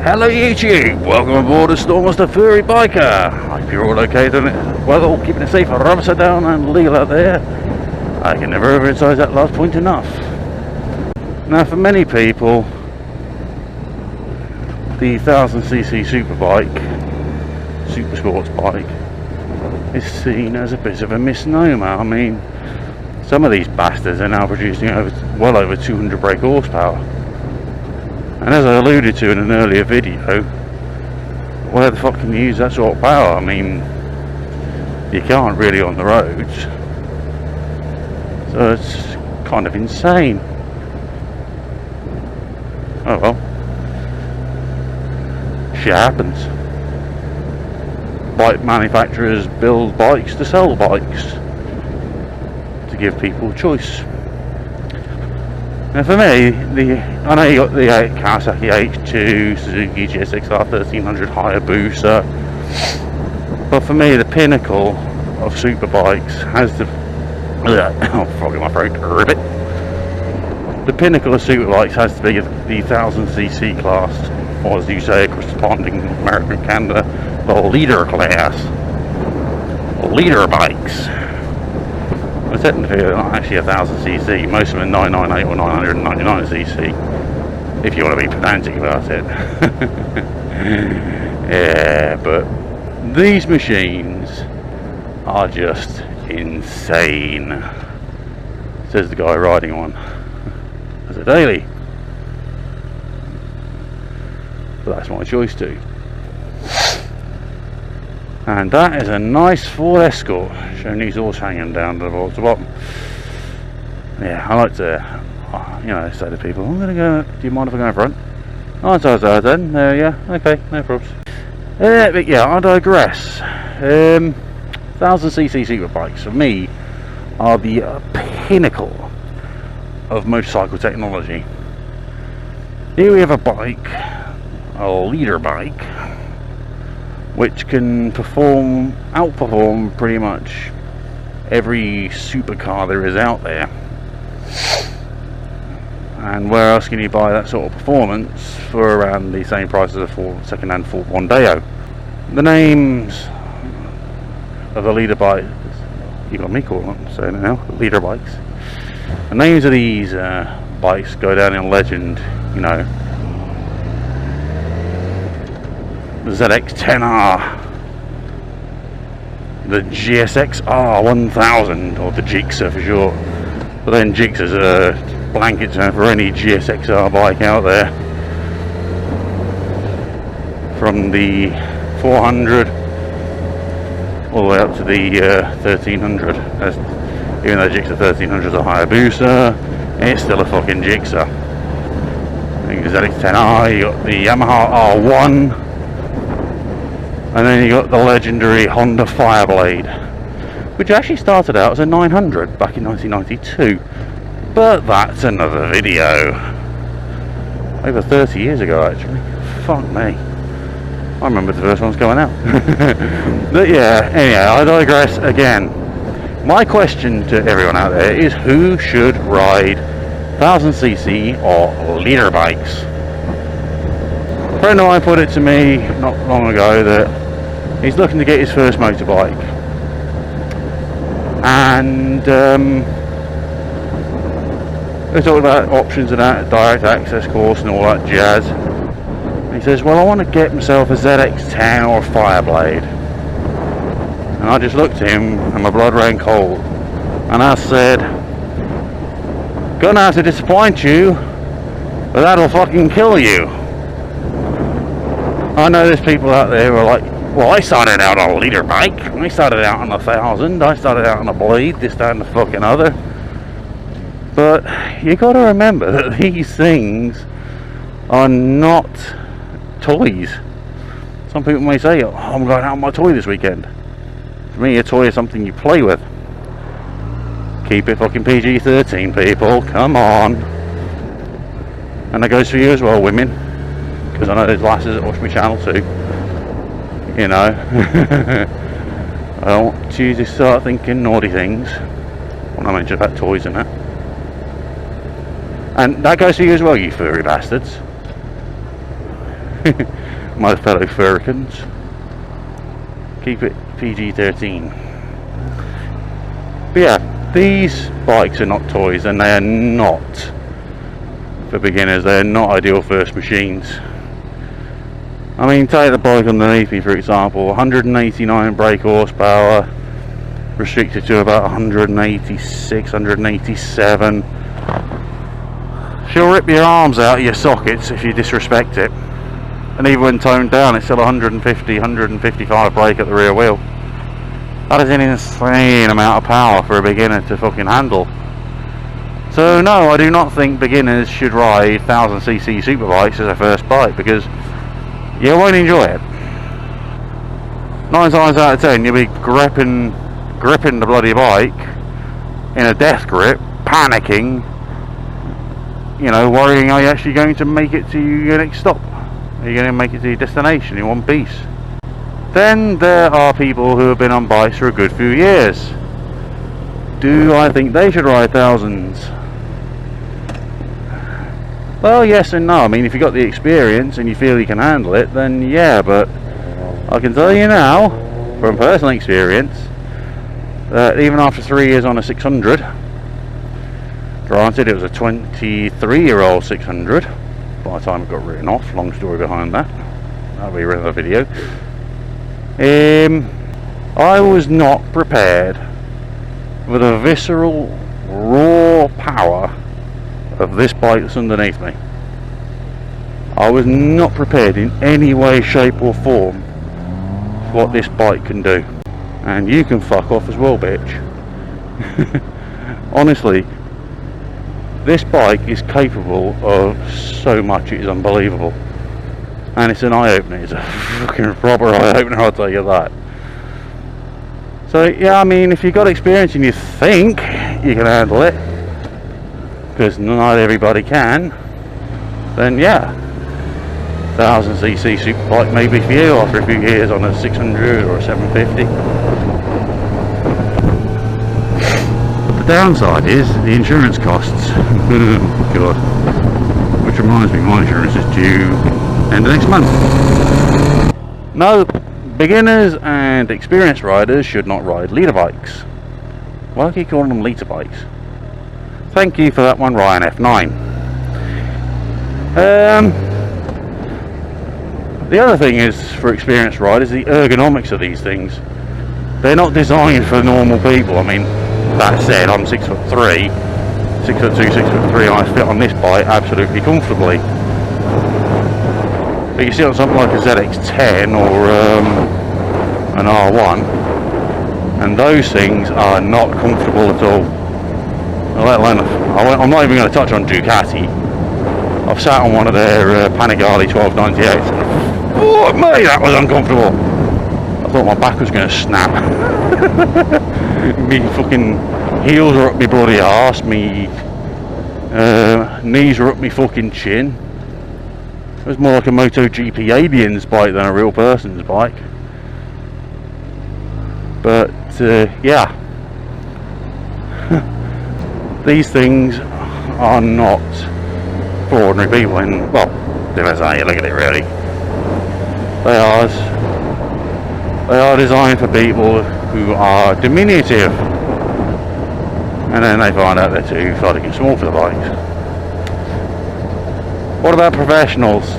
Hello YouTube, welcome aboard the Stormus-Furry biker. I hope you're all okay doing it well, keeping it safe, upside down and legal out there. I can never emphasize that last point enough. Now for many people, the 1000cc Superbike, super sports bike, is seen as a bit of a misnomer. I mean, some of these bastards are now producing well over 200 brake horsepower. And as I alluded to in an earlier video, where the fuck can you use that sort of power? I mean, you can't really on the roads. So it's kind of insane. Oh well. Shit happens. Bike manufacturers build bikes to sell bikes, to give people choice. Now for me, I know you got the Kawasaki H2, Suzuki GSXR 1300 Hayabusa, but for me the pinnacle of superbikes has to... oh, frog in my throat, ribbit. The pinnacle of superbikes has to be the 1000cc class, or as you say, corresponding American Canada, the leader class, leader bikes. Well, technically they're not actually 1000cc, most of them are 998 or 999cc, if you want to be pedantic about it. Yeah, but these machines are just insane, says the guy riding one as a daily. But that's my choice too. And that is a nice Ford Escort, showing these doors hanging down to the bottom. Yeah, I like to, you know, say to people, I'm going to go, do you mind if I go in front? Oh, so then, yeah, okay, no problems. But yeah, I digress. 1000cc superbikes, for me, are the pinnacle of motorcycle technology. Here we have a bike, a leader bike, which can outperform pretty much every supercar there is out there. And where else can you buy that sort of performance for around the same price as a second-hand Ford Mondeo? The names of the leader bikes, you got me calling them, so now leader bikes. The names of these bikes go down in legend, you know. The ZX-10R, the GSX-R 1000, or the Gixxer for short. But then Gixxer's a blanket term for any GSX-R bike out there. From the 400 all the way up to the 1300. Even though Gixxer 1300 is a Hayabusa, it's still a fucking Gixxer. I think the ZX-10R, you got the Yamaha R1, and then you got the legendary Honda Fireblade, which actually started out as a 900 back in 1992. But that's another video. Over 30 years ago, actually. Fuck me. I remember the first one's going out. But yeah, anyhow, I digress again. My question to everyone out there is, who should ride 1000cc or leader bikes? A friend of mine put it to me not long ago that he's looking to get his first motorbike, and they talked about options and that, direct access course and all that jazz. And he says, well, I want to get myself a ZX-10 or a Fireblade. And I just looked at him and my blood ran cold, and I said, gonna have to disappoint you, but that'll fucking kill you. I know there's people out there who are like, well, I started out on a leader bike, I started out on a 1000, I started out on a Blade, this, that and the fucking other. But you got to remember that these things are not toys. Some people may say, oh, I'm going out on my toy this weekend. For me, a toy is something you play with. Keep it fucking PG-13, people, come on. And that goes for you as well, women, because I know there's lasses that watch my channel too. You know, I don't want you to start thinking naughty things when I mention about toys and that. And that goes for you as well, you furry bastards. My fellow furricans. Keep it PG-13. But yeah, these bikes are not toys, and they are not for beginners. They are not ideal first machines. I mean, take the bike underneath me for example, 189 brake horsepower, restricted to about 186, 187. She'll rip your arms out of your sockets if you disrespect it. And even when toned down, it's still 150, 155 brake at the rear wheel. That is an insane amount of power for a beginner to fucking handle. So no, I do not think beginners should ride 1000cc Superbikes as a first bike, because you won't enjoy it. 9 times out of 10 you'll be gripping the bloody bike in a death grip, panicking, you know, worrying, are you actually going to make it to your next stop? Are you going to make it to your destination in one piece? Then there are people who have been on bikes for a good few years. Do I think they should ride thousands? Well, yes and no. I mean, if you've got the experience and you feel you can handle it, then yeah, but I can tell you now, from personal experience, that even after 3 years on a 600, granted it was a 23-year-old 600 by the time it got written off, long story behind that, that'll be another video. I was not prepared for the visceral, raw power of this bike that's underneath me. I was not prepared in any way, shape or form for what this bike can do. And you can fuck off as well, bitch. Honestly, this bike is capable of so much, it is unbelievable. And it's an eye-opener, it's a fucking proper eye-opener, I'll tell you that. So yeah, I mean, if you've got experience and you think you can handle it, because not everybody can, then yeah, 1000cc Superbike may be for you after a few years on a 600 or a 750. But the downside is the insurance costs. Oh god. Which reminds me, my insurance is due end of next month. No, beginners and experienced riders should not ride leader bikes. Why do I keep calling them liter bikes? Thank you for that one, Ryan F9. The other thing is, for experienced riders, the ergonomics of these things. They're not designed for normal people. I mean, that said, I'm 6'3", 6'2", 6'3", and I fit on this bike absolutely comfortably. But you see on something like a ZX10 or an R1, and those things are not comfortable at all. Let alone, I'm not even going to touch on Ducati. I've sat on one of their Panigale 1298s. Oh mate, that was uncomfortable. I thought my back was going to snap. Me fucking heels are up my bloody arse. Me knees are up my fucking chin. It was more like a MotoGP alien's bike than a real person's bike. But yeah, these things are not for ordinary people, and well, depends on how you look at it really. They are designed for people who are diminutive, and then they find out they're too fucking small for the bikes. What about professionals?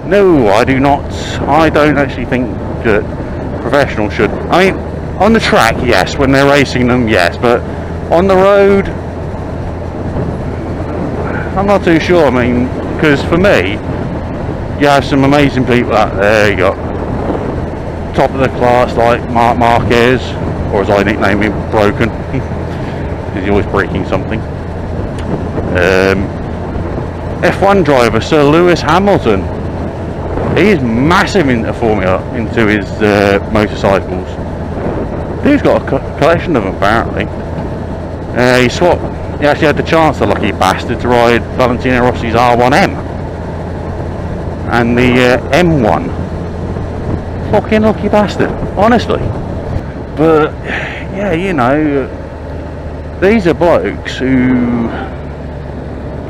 No, I do not. I don't actually think that professionals should. I mean, on the track, yes. When they're racing them, yes. But on the road, I'm not too sure. I mean, because for me, you have some amazing people out there. You got top of the class like Marc Marquez, or as I nickname him, Broken. He's always breaking something. F1 driver Sir Lewis Hamilton. He's massive into his motorcycles. Dude's got a collection of them apparently. He actually had the chance, the lucky bastard, to ride Valentino Rossi's R1M and the M1. Fucking lucky bastard, honestly. But yeah, you know, these are blokes who,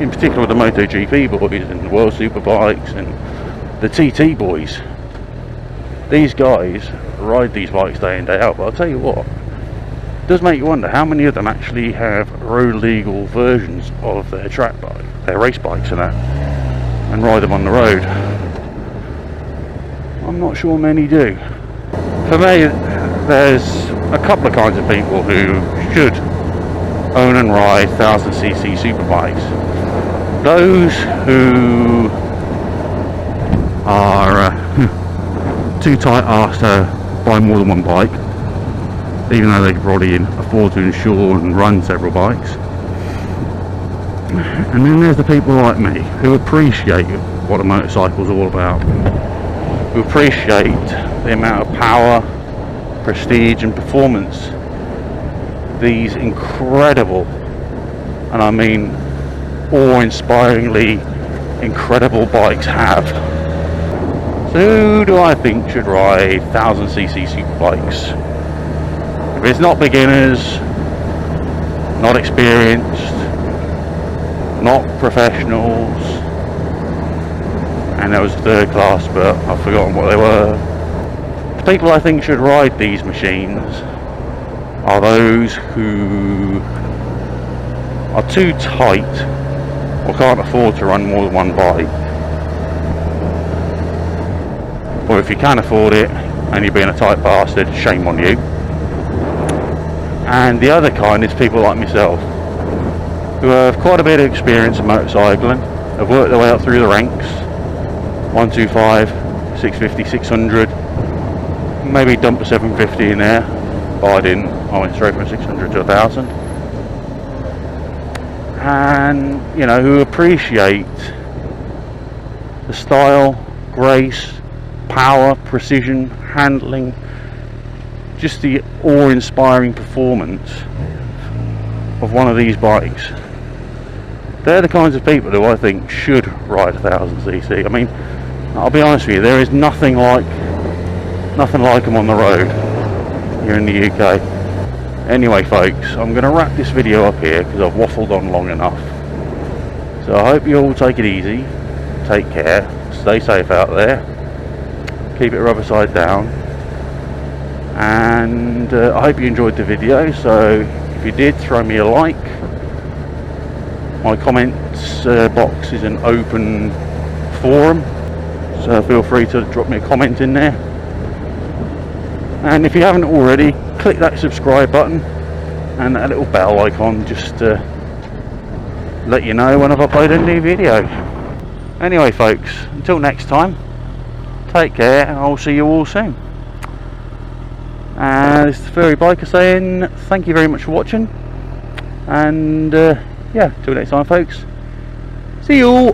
in particular the MotoGP boys and the World Superbikes and the TT boys. These guys ride these bikes day in day out, but I'll tell you what, it does make you wonder how many of them actually have road legal versions of their track bike, their race bikes and that, and ride them on the road. I'm not sure many do. For me, there's a couple of kinds of people who should own and ride 1000cc Superbikes. Those who are too tight-arsed to buy more than one bike, even though they can probably afford to insure and run several bikes. And then there's the people like me who appreciate what a motorcycle's all about, who appreciate the amount of power, prestige and performance these incredible, and I mean awe-inspiringly incredible bikes have. So who do I think should ride 1000cc Superbikes? If it's not beginners, not experienced, not professionals, and there was third class, but I've forgotten what they were. The people I think should ride these machines are those who are too tight or can't afford to run more than one bike. Or if you can afford it and you're being a tight bastard, shame on you. And the other kind is people like myself, who have quite a bit of experience in motorcycling, have worked their way up through the ranks, 125, 650, 600, maybe dump a 750 in there, but I didn't, I went straight from 600 to 1000. And, you know, who appreciate the style, grace, power, precision, handling, just the awe-inspiring performance of one of these bikes. They're the kinds of people who I think should ride 1000cc. I mean, I'll be honest with you, there is nothing like them on the road here in the UK. Anyway folks, I'm going to wrap this video up here because I've waffled on long enough. So I hope you all take it easy, take care, stay safe out there, keep it rubber side down, and I hope you enjoyed the video. So if you did, throw me a like. My comments box is an open forum, so feel free to drop me a comment in there. And if you haven't already, click that subscribe button and that little bell icon just to let you know when I've uploaded a new video. Anyway folks, until next time, take care and I'll see you all soon. This is the Furry Biker saying thank you very much for watching, and yeah, till next time folks, see you all.